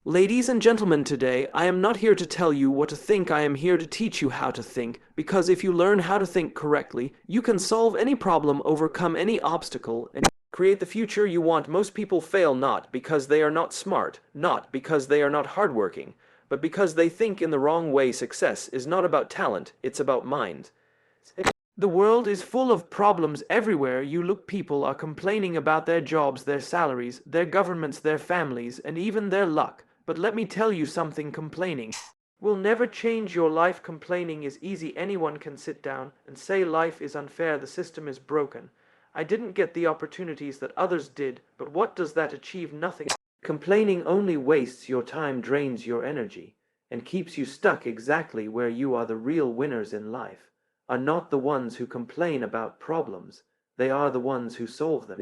Ladies and gentlemen, today I am not here to tell you what to think, I am here to teach you how to think, because if you learn how to think correctly, you can solve any problem, overcome any obstacle, and create the future you want. Most people fail not because they are not smart, not because they are not hardworking, but because they think in the wrong way. Success is not about talent, it's about mind. The world is full of problems everywhere you look. People are complaining about their jobs, their salaries, their governments, their families, and even their luck. But let me tell you something, complaining will never change your life. Complaining is easy. Anyone can sit down and say life is unfair, the system is broken. I didn't get the opportunities that others did, but what does that achieve? Nothing. Complaining only wastes your time, drains your energy, and keeps you stuck exactly where you are. The real winners in life are not the ones who complain about problems, they are the ones who solve them.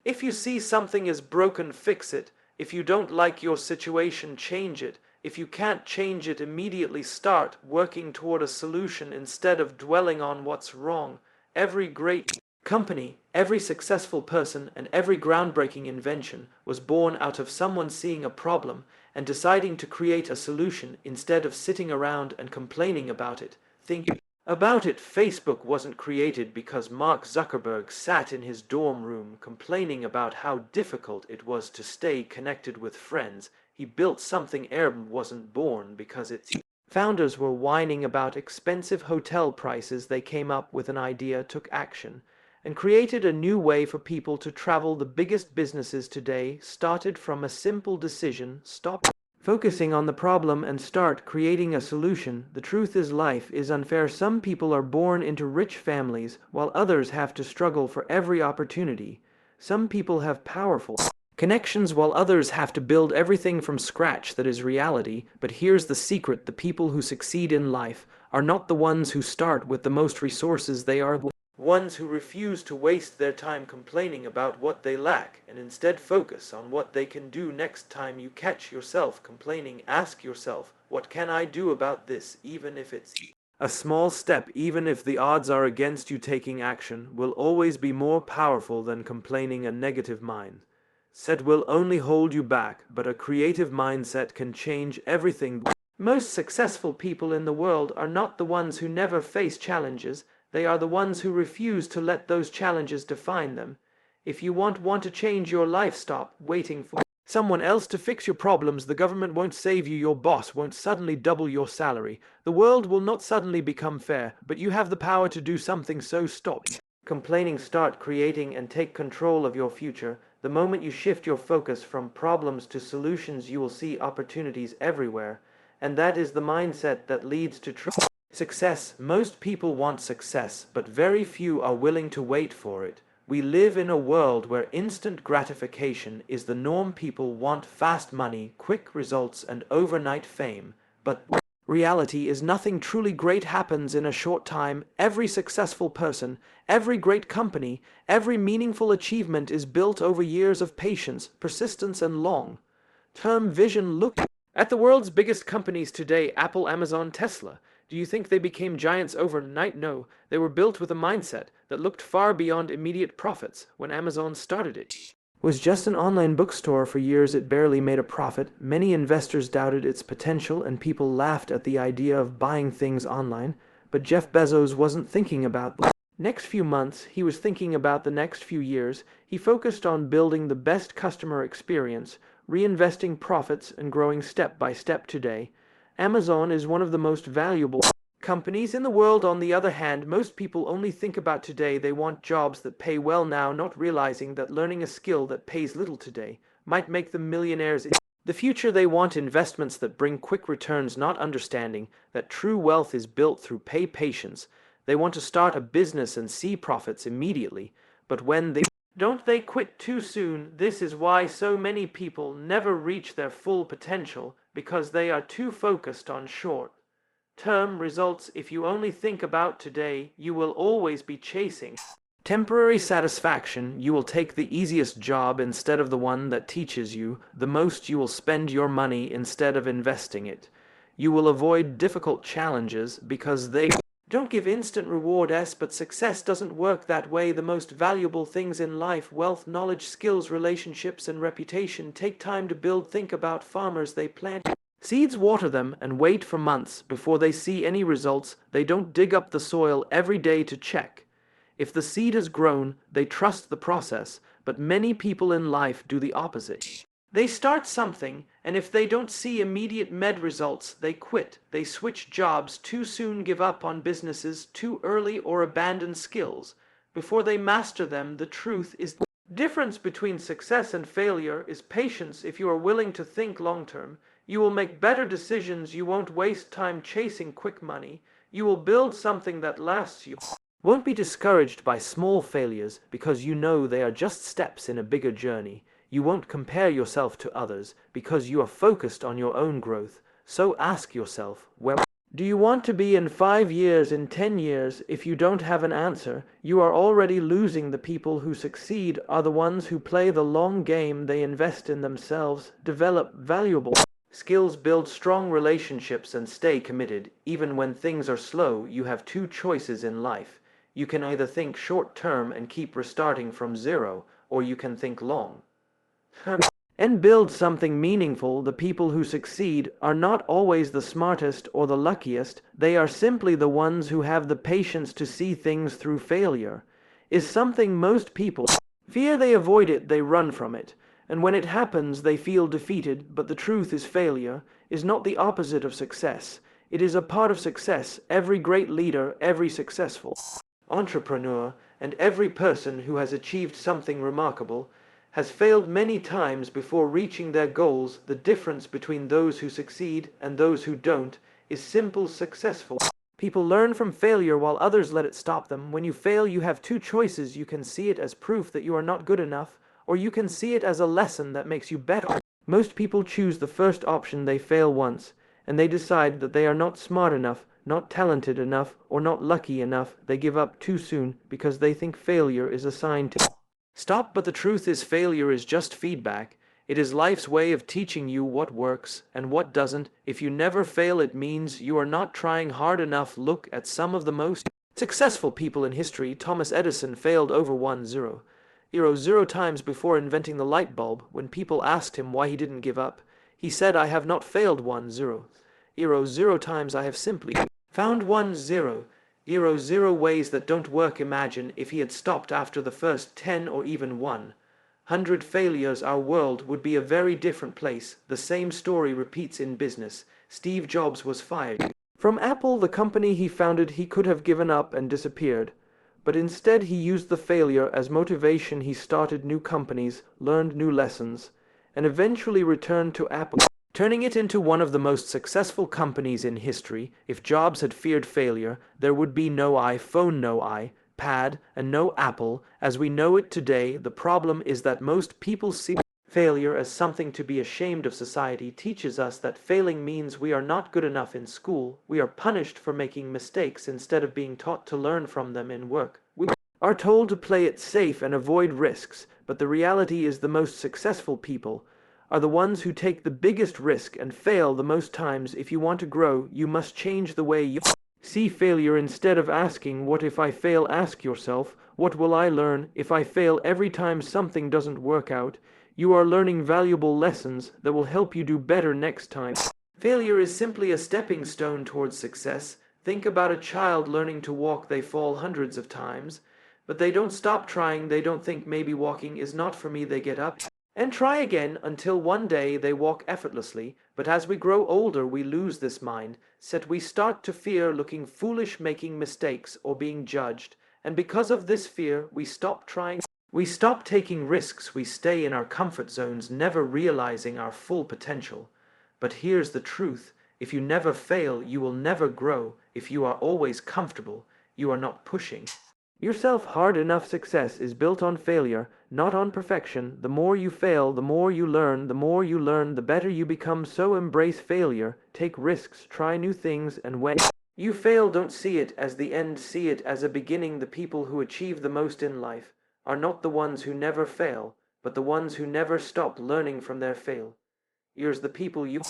If you see something is broken, fix it. If you don't like your situation, change it. If you can't change it immediately, start working toward a solution instead of dwelling on what's wrong. Every great company, every successful person, and every groundbreaking invention was born out of someone seeing a problem and deciding to create a solution instead of sitting around and complaining about it. Think about it. Facebook wasn't created because Mark Zuckerberg sat in his dorm room complaining about how difficult it was to stay connected with friends. He built something. Airbnb wasn't born because its founders were whining about expensive hotel prices. They came up with an idea, took action, and created a new way for people to travel. The biggest businesses today started from a simple decision: stop focusing on the problem and start creating a solution. The truth is, life is unfair. Some people are born into rich families while others have to struggle for every opportunity. Some people have powerful connections while others have to build everything from scratch. That is reality. But here's the secret: the people who succeed in life are not the ones who start with the most resources. They are the ones who refuse to waste their time complaining about what they lack and instead focus on what they can do. Next time you catch yourself complaining, ask yourself, what can I do about this? Even if it's a small step, even if the odds are against you, taking action will always be more powerful than complaining. A negative mindset will only hold you back, but a creative mindset can change everything. Most successful people in the world are not the ones who never face challenges. They are the ones who refuse to let those challenges define them. If you want to change your life, stop waiting for someone else to fix your problems. The government won't save you. Your boss won't suddenly double your salary. The world will not suddenly become fair, but you have the power to do something. So stop complaining, start creating, and take control of your future. The moment you shift your focus from problems to solutions, you will see opportunities everywhere. And that is the mindset that leads to success. Most people want success, but very few are willing to wait for it. We live in a world where instant gratification is the norm. People want fast money, quick results, and overnight fame. But reality is, nothing truly great happens in a short time. Every successful person, every great company, every meaningful achievement is built over years of patience, persistence, and long-term vision. Look at the world's biggest companies today: Apple, Amazon, Tesla. Do you think they became giants overnight? No, they were built with a mindset that looked far beyond immediate profits. When Amazon started, it was just an online bookstore. For years it barely made a profit. Many investors doubted its potential and people laughed at the idea of buying things online. But Jeff Bezos wasn't thinking about the next few months, he was thinking about the next few years. He focused on building the best customer experience, reinvesting profits, and growing step by step. Today, Amazon is one of the most valuable companies in the world. On the other hand, most people only think about today. They want jobs that pay well now, not realizing that learning a skill that pays little today might make them millionaires in the future. They want investments that bring quick returns, not understanding that true wealth is built through patience. They want to start a business and see profits immediately, but when they don't, they quit too soon. This is why so many people never reach their full potential, because they are too focused on short-term results. If you only think about today, you will always be chasing temporary satisfaction. You will take the easiest job instead of the one that teaches you the most. You will spend your money instead of investing it. You will avoid difficult challenges because they Don't give instant rewards, but success doesn't work that way. The most valuable things in life, wealth, knowledge, skills, relationships, and reputation, take time to build. Think about farmers. They plant seeds, water them, and wait for months before they see any results. They don't dig up the soil every day to check if the seed has grown. They trust the process, but many people in life do the opposite. They start something, and if they don't see immediate results, they quit. They switch jobs too soon, give up on businesses too early, or abandon skills before they master them. The truth is, the difference between success and failure is patience. If you are willing to think long term, you will make better decisions. You won't waste time chasing quick money. You will build something that lasts. You won't be discouraged by small failures because you know they are just steps in a bigger journey. You won't compare yourself to others because you are focused on your own growth. So ask yourself, where do you want to be in 5 years, in 10 years? If you don't have an answer, you are already losing. The people who succeed are the ones who play the long game. They invest in themselves, develop valuable skills, build strong relationships, and stay committed. Even when things are slow, you have two choices in life. You can either think short term and keep restarting from zero, or you can think long and build something meaningful. The people who succeed are not always the smartest or the luckiest. They are simply the ones who have the patience to see things through. Failure is something most people fear. They avoid it, they run from it, and when it happens they feel defeated. But the truth is, failure is not the opposite of success. It is a part of success. Every great leader, every successful entrepreneur, and every person who has achieved something remarkable has failed many times before reaching their goals. The difference between those who succeed and those who don't is simple. Successful people learn from failure while others let it stop them. When you fail, you have two choices. You can see it as proof that you are not good enough, or you can see it as a lesson that makes you better. Most people choose the first option. They fail once, and they decide that they are not smart enough, not talented enough, or not lucky enough. They give up too soon because they think failure is a sign to stop. But the truth is, failure is just feedback. It is life's way of teaching you what works and what doesn't. If you never fail, it means you are not trying hard enough. Look at some of the most successful people in history. Thomas Edison failed over 1,000 times before inventing the light bulb. When people asked him why he didn't give up, he said, "I have not failed 1,000 times. I have simply found 1,000 ways that don't work." Imagine if he had stopped after the first 10 or even 100 failures. Our world would be a very different place. The same story repeats in business. Steve Jobs was fired from Apple, the company he founded. He could have given up and disappeared, but instead he used the failure as motivation. He started new companies, learned new lessons, and eventually returned to Apple, turning it into one of the most successful companies in history. If Jobs had feared failure, there would be no iPhone, no iPad, and no Apple as we know it today. The problem is that most people see failure as something to be ashamed of. Society teaches us that failing means we are not good enough. In school, we are punished for making mistakes instead of being taught to learn from them. In work, we are told to play it safe and avoid risks, but the reality is the most successful people are the ones who take the biggest risk and fail the most times. If you want to grow, you must change the way you see failure. Instead of asking, "What if I fail?" ask yourself, "What will I learn if I fail?" Every time something doesn't work out, you are learning valuable lessons that will help you do better next time. Failure is simply a stepping stone towards success. Think about a child learning to walk. They fall hundreds of times, but they don't stop trying. They don't think, "Maybe walking is not for me." They get up and try again until one day they walk effortlessly. But as we grow older, we lose this mindset. We start to fear looking foolish, making mistakes, or being judged. And because of this fear, we stop trying. We stop taking risks. We stay in our comfort zones, never realizing our full potential. But here's the truth. If you never fail, you will never grow. If you are always comfortable, you are not pushing yourself hard enough. Success is built on failure, not on perfection. The more you fail, the more you learn. The more you learn, the better you become. So embrace failure, take risks, try new things, and when you fail, don't see it as the end, see it as a beginning. The people who achieve the most in life are not the ones who never fail, but the ones who never stop learning from their failures. The people you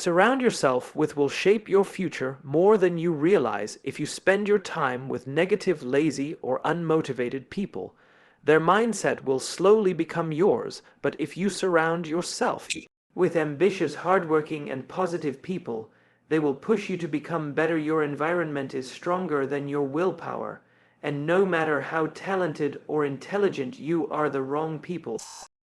surround yourself with will shape your future more than you realize if you spend your time with negative, lazy, or unmotivated people. Their mindset will slowly become yours, but if you surround yourself with ambitious, hardworking, and positive people, they will push you to become better. Your environment is stronger than your willpower, and no matter how talented or intelligent you are, the wrong people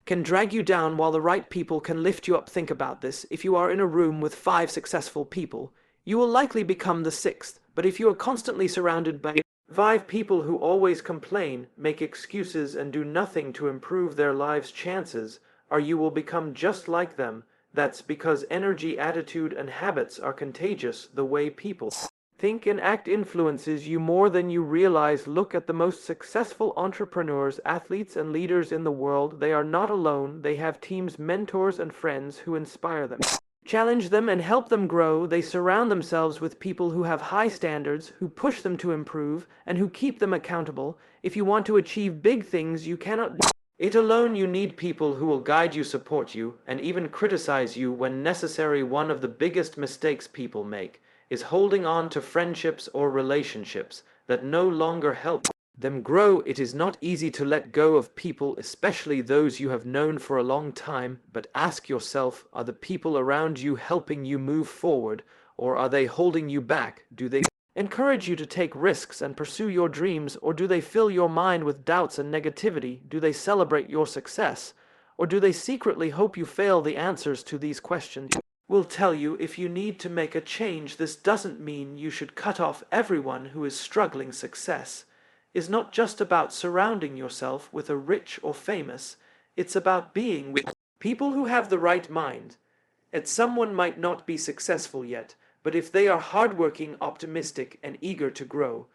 can drag you down while the right people can lift you up. Think about this. If you are in a room with 5 successful people, you will likely become the sixth. But if you are constantly surrounded by 5 people who always complain, make excuses, and do nothing to improve their lives, chances are you will become just like them. That's because energy, attitude, and habits are contagious. The way people think and act influences you more than you realize. Look at the most successful entrepreneurs, athletes, and leaders in the world. They are not alone. They have teams, mentors, and friends who inspire them, challenge them, and help them grow. They surround themselves with people who have high standards, who push them to improve, and who keep them accountable. If you want to achieve big things, you cannot do it alone. You need people who will guide you, support you, and even criticize you when necessary. One of the biggest mistakes people make is holding on to friendships or relationships that no longer help them grow. It is not easy to let go of people, especially those you have known for a long time, but ask yourself, are the people around you helping you move forward, or are they holding you back? Do they encourage you to take risks and pursue your dreams, or do they fill your mind with doubts and negativity? Do they celebrate your success, or do they secretly hope you fail? The answers to these questions will tell you if you need to make a change. This doesn't mean you should cut off everyone who is struggling. Success is not just about surrounding yourself with a rich or famous. It's about being with people who have the right mind. And someone might not be successful yet, but if they are hardworking, optimistic, and eager to grow,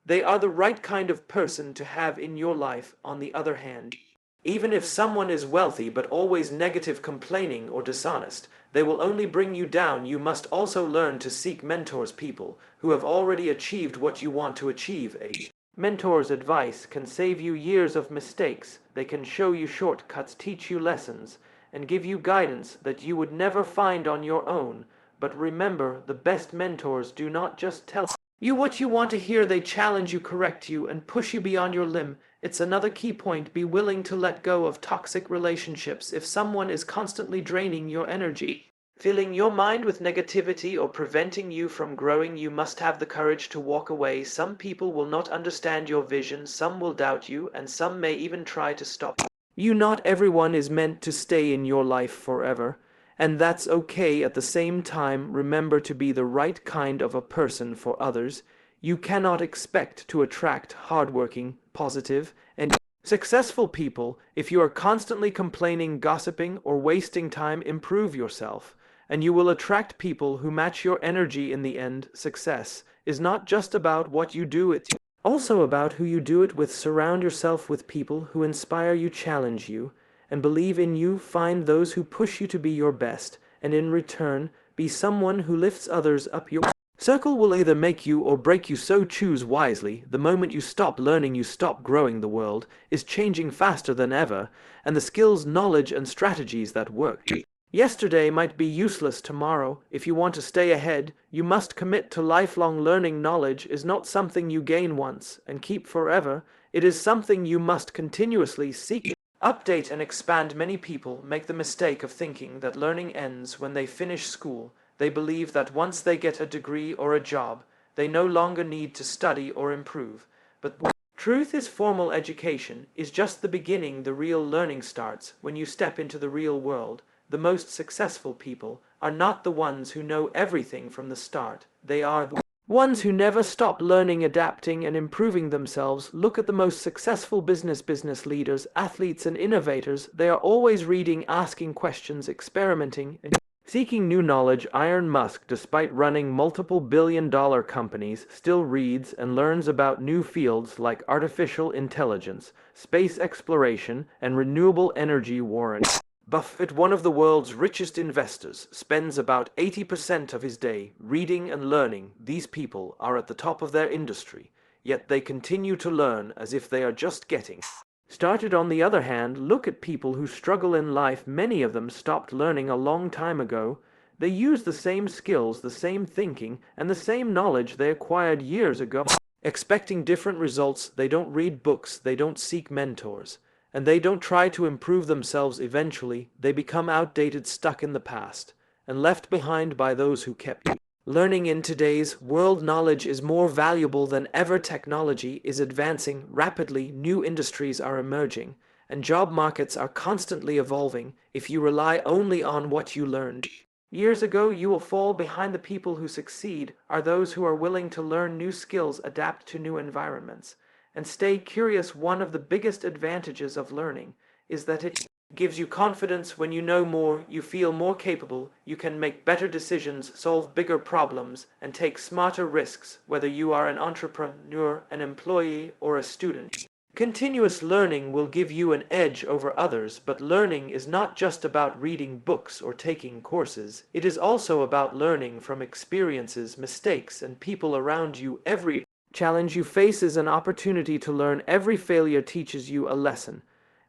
they are the right kind of person to have in your life. On the other hand, even if someone is wealthy but always negative, complaining, or dishonest, they will only bring you down. You must also learn to seek mentors, people who have already achieved what you want to achieve. A mentor's advice can save you years of mistakes. They can show you shortcuts, teach you lessons, and give you guidance that you would never find on your own. But remember, the best mentors do not just tell you what you want to hear. They challenge you, correct you, and push you beyond your limit. It's another key point. Be willing to let go of toxic relationships. If someone is constantly draining your energy, filling your mind with negativity, or preventing you from growing, you must have the courage to walk away. Some people will not understand your vision, some will doubt you, and some may even try to stop you. Not everyone is meant to stay in your life forever, and that's okay. At the same time, remember to be the right kind of a person for others. You cannot expect to attract hardworking, positive, and successful people if you are constantly complaining, gossiping, or wasting time. Improve yourself, and you will attract people who match your energy. In the end, success is not just about what you do, it's also about who you do it with. Surround yourself with people who inspire you, challenge you, and believe in you. Find those who push you to be your best, and in return, be someone who lifts others up. Your circle will either make you or break you, so choose wisely. The moment you stop learning, you stop growing. The world is changing faster than ever, and the skills, knowledge, and strategies that worked yesterday might be useless tomorrow. If you want to stay ahead, you must commit to lifelong learning. Knowledge is not something you gain once and keep forever. It is something you must continuously seek, update, and expand. Many people make the mistake of thinking that learning ends when they finish school. They believe that once they get a degree or a job, they no longer need to study or improve. But the truth is, formal education is just the beginning. The real learning starts when you step into the real world. The most successful people are not the ones who know everything from the start. They are the ones who never stop learning, adapting, and improving themselves. Look at the most successful business leaders, athletes, and innovators. They are always reading, asking questions, experimenting, and seeking new knowledge. Elon Musk, despite running multiple billion-dollar companies, still reads and learns about new fields like artificial intelligence, space exploration, and renewable energy. Warren Buffett, one of the world's richest investors, spends about 80% of his day reading and learning. These people are at the top of their industry, yet they continue to learn as if they are just getting started. On the other hand, look at people who struggle in life. Many of them stopped learning a long time ago. They use the same skills, the same thinking, and the same knowledge they acquired years ago. Expecting different results, they don't read books, they don't seek mentors, and they don't try to improve themselves eventually. They become outdated, stuck in the past, and left behind by those who kept you. Learning in today's world, knowledge is more valuable than ever. Technology is advancing rapidly, new industries are emerging, and job markets are constantly evolving. If you rely only on what you learned years ago, you will fall behind. The people who succeed are those who are willing to learn new skills, adapt to new environments, and stay curious. One of the biggest advantages of learning is that it gives you confidence. When you know more, you feel more capable, you can make better decisions, solve bigger problems, and take smarter risks, whether you are an entrepreneur, an employee, or a student. Continuous learning will give you an edge over others, but learning is not just about reading books or taking courses. It is also about learning from experiences, mistakes, and people around you. Every challenge you face is an opportunity to learn. Every failure teaches you a lesson.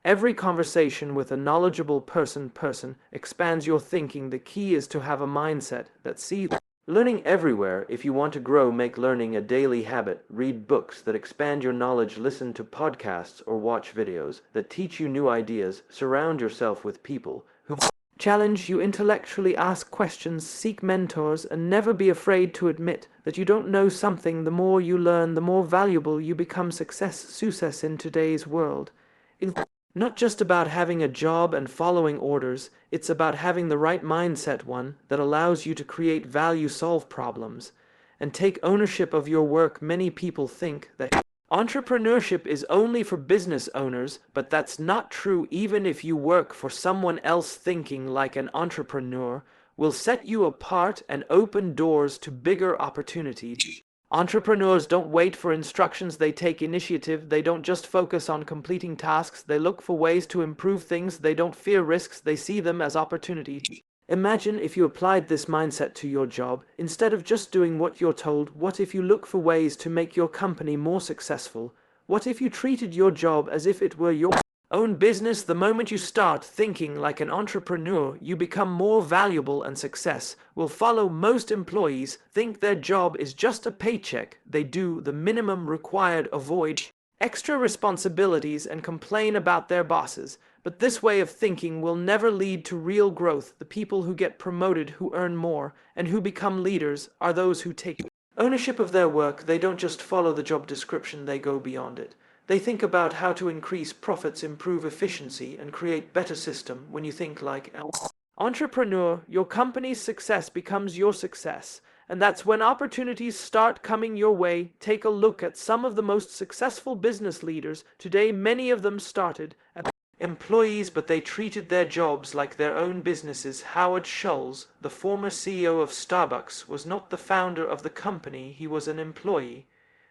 Every conversation with a knowledgeable person expands your thinking. The key is to have a mindset that sees learning everywhere. If you want to grow, make learning a daily habit. Read books that expand your knowledge, listen to podcasts or watch videos that teach you new ideas. Surround yourself with people who challenge you intellectually. Ask questions, seek mentors, and never be afraid to admit that you don't know something. The more you learn, the more valuable you become. Success in today's world is not just about having a job and following orders, it's about having the right mindset, one that allows you to create value, solve problems, and take ownership of your work. Many people think that entrepreneurship is only for business owners, but that's not true. Even if you work for someone else, thinking like an entrepreneur will set you apart and open doors to bigger opportunities. Entrepreneurs don't wait for instructions, they take initiative. They don't just focus on completing tasks, they look for ways to improve things. They don't fear risks, they see them as opportunities. Imagine if you applied this mindset to your job. Instead of just doing what you're told, what if you look for ways to make your company more successful? What if you treated your job as if it were your own business? The moment you start thinking like an entrepreneur, you become more valuable, and success will follow. Most employees think their job is just a paycheck. They do the minimum required, avoid extra responsibilities, and complain about their bosses. But this way of thinking will never lead to real growth. The people who get promoted, who earn more, and who become leaders are those who take ownership of their work. They don't just follow the job description, they go beyond it. They think about how to increase profits, improve efficiency, and create better system. When you think like an entrepreneur, your company's success becomes your success. And that's when opportunities start coming your way. Take a look at some of the most successful business leaders today. Many of them started as employees, but they treated their jobs like their own businesses. Howard Schultz, the former CEO of Starbucks, was not the founder of the company, he was an employee.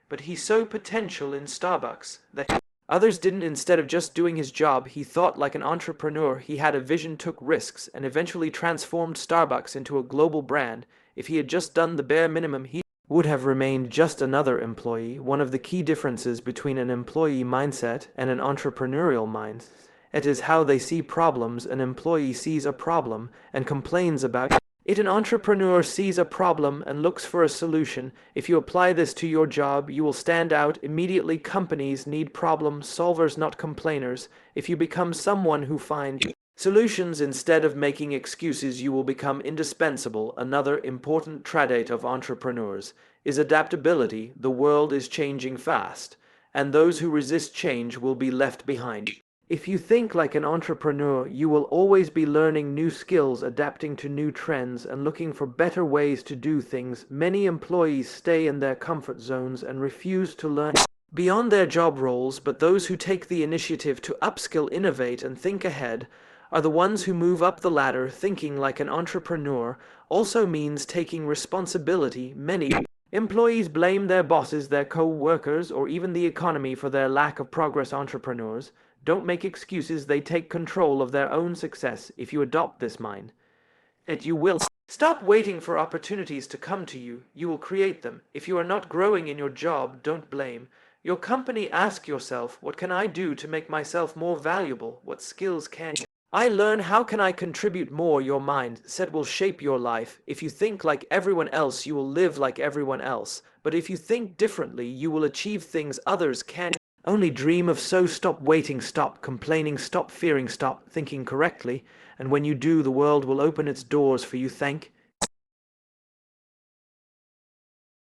But he saw potential in Starbucks that others didn't. Instead of just doing his job, he thought like an entrepreneur. He had a vision, took risks, and eventually transformed Starbucks into a global brand. If he had just done the bare minimum, he would have remained just another employee. One of the key differences between an employee mindset and an entrepreneurial mindset is how they see problems. An employee sees a problem and complains about it. An entrepreneur sees a problem and looks for a solution. If you apply this to your job, you will stand out immediately. Companies need problem solvers, not complainers. If you become someone who finds solutions instead of making excuses, you will become indispensable. Another important trait of entrepreneurs is adaptability. The world is changing fast, and those who resist change will be left behind. If you think like an entrepreneur, you will always be learning new skills, adapting to new trends, and looking for better ways to do things. Many employees stay in their comfort zones and refuse to learn beyond their job roles, but those who take the initiative to upskill, innovate, and think ahead are the ones who move up the ladder. Thinking like an entrepreneur also means taking responsibility. Many employees blame their bosses, their co-workers, or even the economy for their lack of progress. Entrepreneurs don't make excuses, they take control of their own success. If you adopt this mind, you will stop waiting for opportunities to come to you. You will create them. If you are not growing in your job, don't blame your company. Ask yourself, what can I do to make myself more valuable? What skills can I learn how can I contribute more. Your mindset will shape your life. If you think like everyone else, you will live like everyone else. But if you think differently, you will achieve things others can't. Only dream of. So stop waiting, stop complaining, stop fearing, stop thinking correctly. And when you do, the world will open its doors for you. Thank